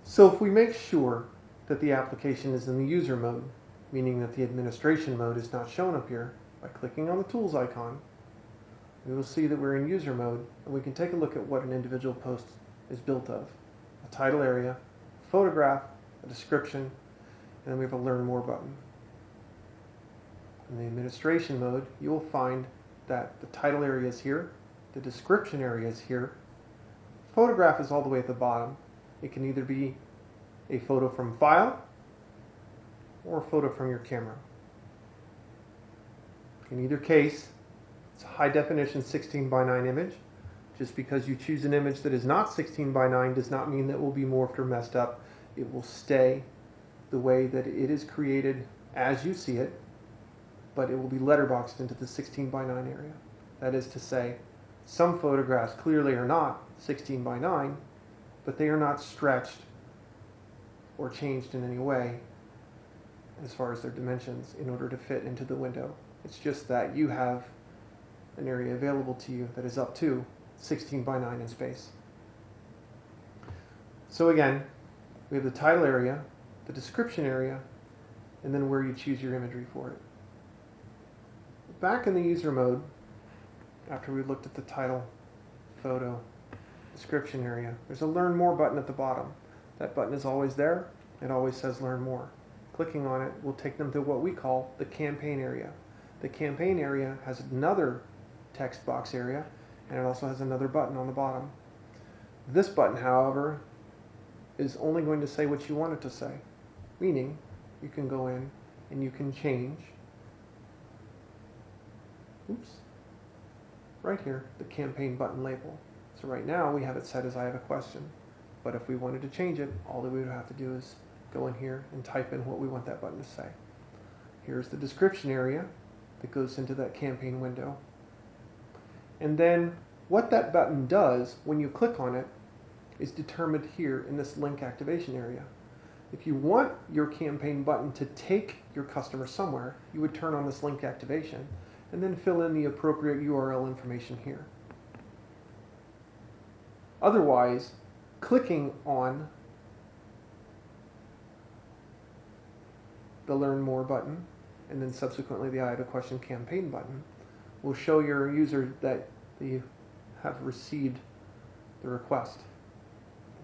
So if we make sure that the application is in the user mode, meaning that the administration mode is not shown up here, by clicking on the tools icon, we will see that we're in user mode, and we can take a look at what an individual post is built of. A title area, a photograph, a description, and then we have a learn more button. In the administration mode, you will find that the title area is here, the description area is here, photograph is all the way at the bottom. It can either be a photo from file or a photo from your camera. In either case, it's a high definition 16:9 image. Just because you choose an image that is not 16:9 does not mean that it will be morphed or messed up. It will stay the way that it is created as you see it, but it will be letterboxed into the 16:9 area. That is to say, some photographs clearly are not 16:9, but they are not stretched or changed in any way as far as their dimensions in order to fit into the window. It's just that you have an area available to you that is up to 16:9 in space. So again, we have the title area, the description area, and then where you choose your imagery for it. Back in the user mode, after we looked at the title, photo, description area, there's a learn more button at the bottom. That button is always there. It always says learn more. Clicking on it will take them to what we call the campaign area. The campaign area has another text box area, and it also has another button on the bottom. This button, however, is only going to say what you want it to say, meaning you can go in and you can change, right here, the campaign button label. So right now we have it set as I have a question, but if we wanted to change it, all that we would have to do is go in here and type in what we want that button to say. Here's the description area that goes into that campaign window. And then what that button does when you click on it is determined here in this link activation area. If you want your campaign button to take your customer somewhere, you would turn on this link activation and then fill in the appropriate URL information here. Otherwise, clicking on the Learn More button and then subsequently the I Have a Question campaign button will show your user that you have received the request.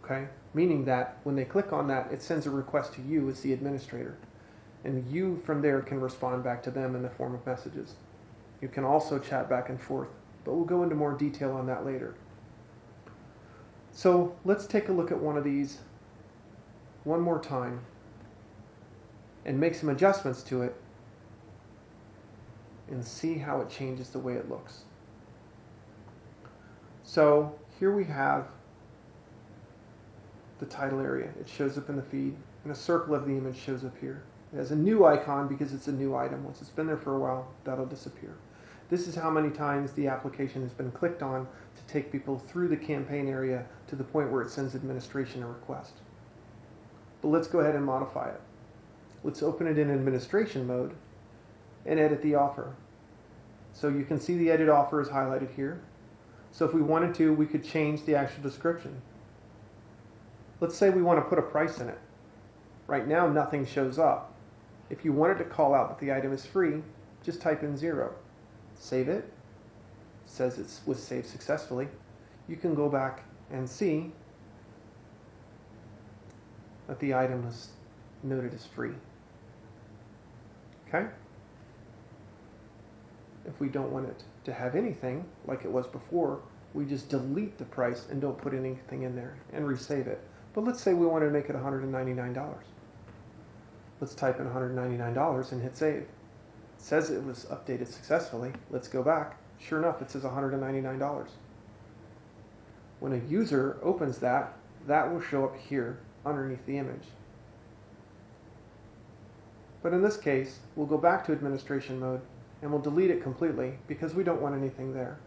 Okay? Meaning that when they click on that, it sends a request to you as the administrator. And you from there can respond back to them in the form of messages. You can also chat back and forth, but we'll go into more detail on that later. So let's take a look at one of these one more time and make some adjustments to it and see how it changes the way it looks. So here we have the title area. It shows up in the feed, and a circle of the image shows up here. It has a new icon because it's a new item. Once it's been there for a while, that'll disappear. This is how many times the application has been clicked on to take people through the campaign area to the point where it sends administration a request. But let's go ahead and modify it. Let's open it in administration mode and edit the offer. So you can see the edit offer is highlighted here. So if we wanted to, we could change the actual description. Let's say we want to put a price in it. Right now, nothing shows up. If you wanted to call out that the item is free, just type in 0. Save it. It says it was saved successfully. You can go back and see that the item is noted as free. Okay? If we don't want it to have anything like it was before, we just delete the price and don't put anything in there and resave it. But let's say we want to make it $199. Let's type in $199 and hit save. It says it was updated successfully. Let's go back. Sure enough, it says $199. When a user opens that, that will show up here underneath the image. But in this case, we'll go back to administration mode and we'll delete it completely because we don't want anything there.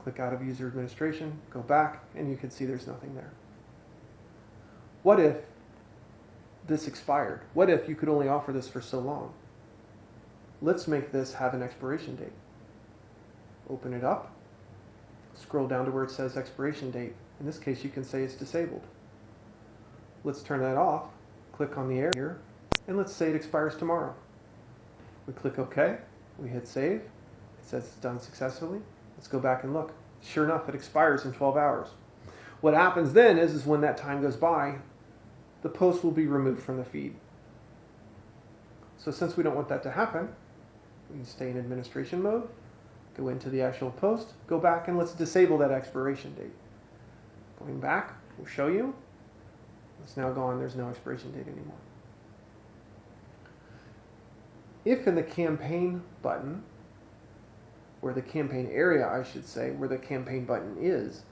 Click out of user administration, go back, and you can see there's nothing there. What if this expired? What if you could only offer this for so long? Let's make this have an expiration date. Open it up, Scroll down to where it says expiration date. In this case, you can say it's disabled. Let's turn that off. Click on the arrow here, and let's say it expires tomorrow. We click OK. We hit save. It says it's done successfully. Let's go back and look. Sure enough, it expires in 12 hours. What happens then is when that time goes by, the post will be removed from the feed. So since we don't want that to happen, we can stay in administration mode, go into the actual post, go back and let's disable that expiration date. Going back, we'll show you. It's now gone, there's no expiration date anymore. If in the campaign button, or the campaign area I should say, where the campaign button is,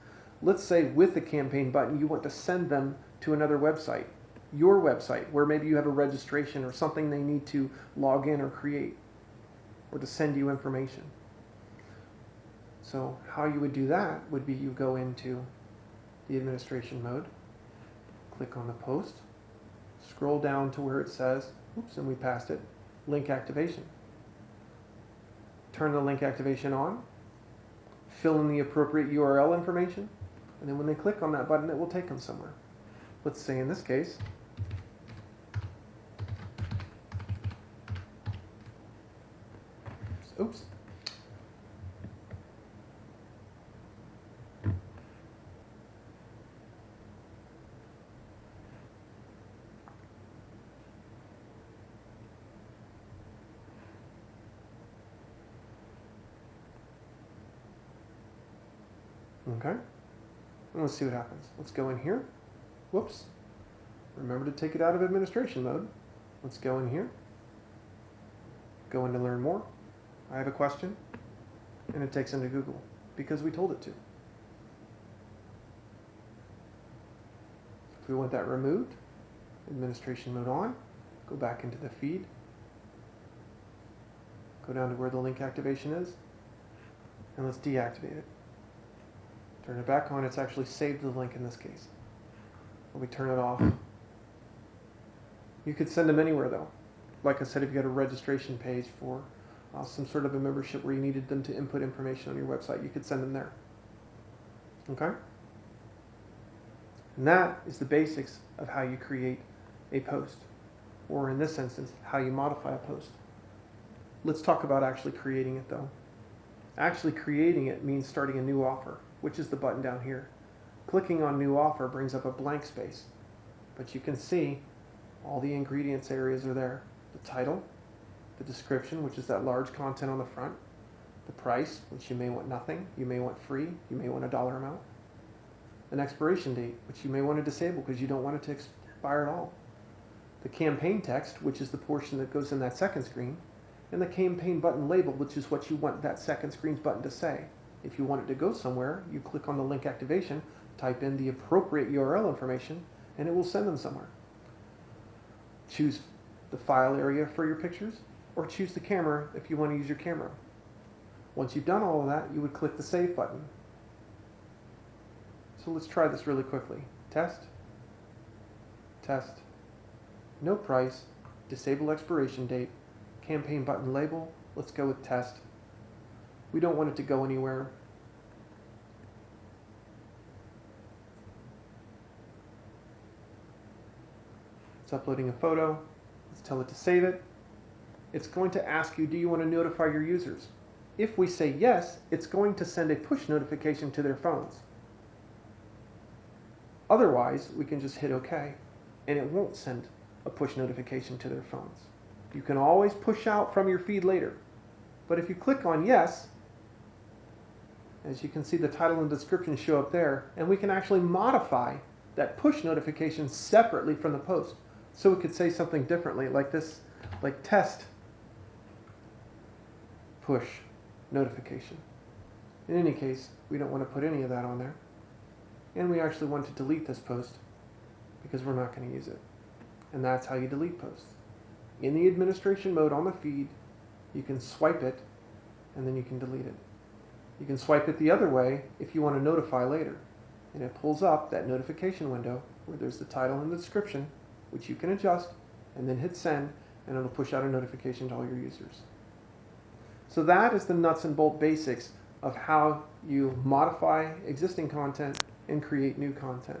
let's say with the campaign button you want to send them to another website, your website, where maybe you have a registration or something they need to log in or create, or to send you information. So how you would do that would be you go into the administration mode, click on the post, scroll down to where it says, oops, and we passed it, link activation. Turn the link activation on, fill in the appropriate URL information, and then when they click on that button, it will take them somewhere. Let's say in this case, oops. Okay, and let's see what happens. Let's go in here. Whoops. Remember to take it out of administration mode. Let's go in here. Go into learn more. I have a question. And it takes into Google because we told it to. If we want that removed, administration mode on, go back into the feed. Go down to where the link activation is. And let's deactivate it. Turn it back on. It's actually saved the link in this case. When we turn it off, you could send them anywhere though. Like I said, if you had a registration page for some sort of a membership where you needed them to input information on your website, you could send them there. Okay? And that is the basics of how you create a post, or in this instance, how you modify a post. Let's talk about actually creating it though. Actually creating it means starting a new offer, which is the button down here. Clicking on new offer brings up a blank space, but you can see all the ingredients areas are there. The title, the description, which is that large content on the front, the price, which you may want nothing, you may want free, you may want a dollar amount, an expiration date, which you may want to disable because you don't want it to expire at all, the campaign text, which is the portion that goes in that second screen, and the campaign button label, which is what you want that second screen's button to say. If you want it to go somewhere, you click on the link activation, type in the appropriate URL information, and it will send them somewhere. Choose the file area for your pictures, or choose the camera if you want to use your camera. Once you've done all of that, you would click the Save button. So let's try this really quickly. Test, test, no price, disable expiration date, campaign button label, let's go with test. We don't want it to go anywhere. It's uploading a photo. Let's tell it to save it. It's going to ask you, do you want to notify your users? If we say yes, it's going to send a push notification to their phones. Otherwise, we can just hit OK, and it won't send a push notification to their phones. You can always push out from your feed later. But if you click on yes, as you can see, the title and description show up there, and we can actually modify that push notification separately from the post. So it could say something differently, like this, like test push notification. In any case, we don't want to put any of that on there. And we actually want to delete this post because we're not going to use it. And that's how you delete posts. In the administration mode on the feed, you can swipe it, and then you can delete it. You can swipe it the other way if you want to notify later. And it pulls up that notification window where there's the title and the description, which you can adjust, and then hit send, and it'll push out a notification to all your users. So that is the nuts and bolt basics of how you modify existing content and create new content.